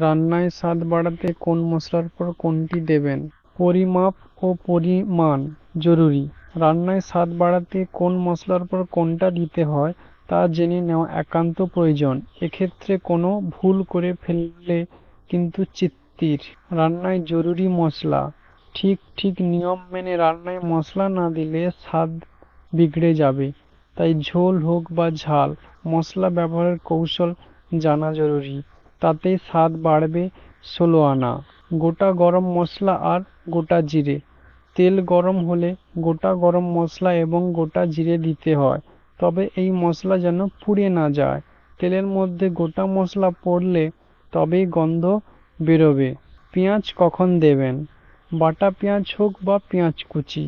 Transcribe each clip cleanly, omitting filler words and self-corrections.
রান্নায় স্বাদ বাড়াতে কোন মশলার পর কোনটি দেবেন? পরিমাপ ও পরিমাণ জরুরি। রান্নায় স্বাদ বাড়াতে কোন মশলার পর কোনটা দিতে হয় তা জেনে নেওয়া একান্ত প্রয়োজন। এক্ষেত্রে কোনো ভুল করে ফেললে কিন্তু চিত্তির। রান্নায় জরুরি মশলা। ঠিক নিয়ম মেনে রান্নায় মশলা না দিলে স্বাদ বিগড়ে যাবে। তাই ঝোল হোক বা ঝাল, মশলা ব্যবহারের কৌশল জানা জরুরি। তাতেই স্বাদ বাড়বে 16 আনা। গোটা গরম মশলা আর গোটা জিরে। তেল গরম হলে গোটা গরম মশলা এবং গোটা জিরে দিতে হয়, তবে এই মশলা যেন পুড়ে না যায়। তেলের মধ্যে গোটা মশলা পড়লে তবেই গন্ধ বেরোবে। পেঁয়াজ কখন দেবেন? বাটা পেঁয়াজ হোক বা পেঁয়াজ কুচি।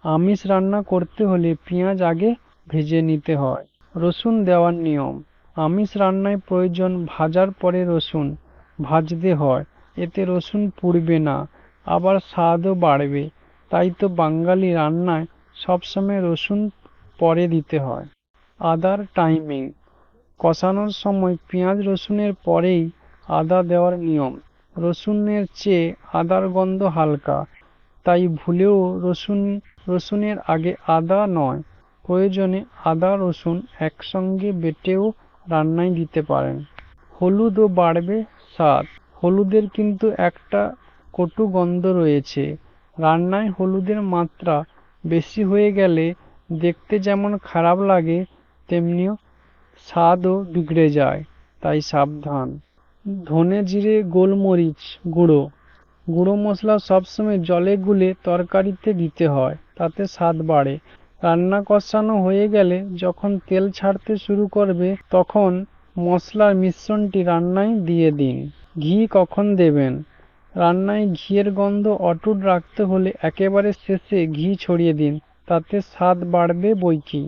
আমিষ রান্না করতে হলে পেঁয়াজ আগে ভেজে নিতে হয়। রসুন দেওয়ার নিয়ম। আমিষ রান্নায় প্রয়োজন ভাজার পরে রসুন ভাজতে হয়, এতে রসুন পুড়বে না, আবার স্বাদও বাড়বে। তাই তো বাঙালি রান্নায় সবসময় রসুন পরে দিতে হয়। আদার টাইমিং। কষানোর সময় পেঁয়াজ রসুনের পরেই আদা দেওয়ার নিয়ম। রসুনের চেয়ে আদার গন্ধ হালকা, তাই ভুলেও রসুনের আগে আদা নয়। প্রয়োজনে আদা রসুন একসঙ্গে বেটেও রান্নায় দিতে পারেন। হলুদও বাড়বে স্বাদ। হলুদের কিন্তু একটা কটু গন্ধ রয়েছে। রান্নায় হলুদের মাত্রা বেশি হয়ে গেলে দেখতে যেমন খারাপ লাগে, তেমনিও স্বাদও বিগড়ে যায়, তাই সাবধান। ধনে জিরে গোলমরিচ গুঁড়ো। গুঁড়ো মশলা সবসময় জলে গুলে তরকারিতে দিতে হয়, তাতে স্বাদ বাড়ে। রান্না কষানো হয়ে গেলে যখন তেল ছাড়তে শুরু করবে তখন মশলার মিশ্রণটি রান্নায় দিয়ে দিন। ঘি কখন দেবেন? রান্নায় ঘিয়ের গন্ধ অটুট রাখতে হলে একেবারে শেষে ঘি ছড়িয়ে দিন, তাতে স্বাদ বাড়বে বৈকি।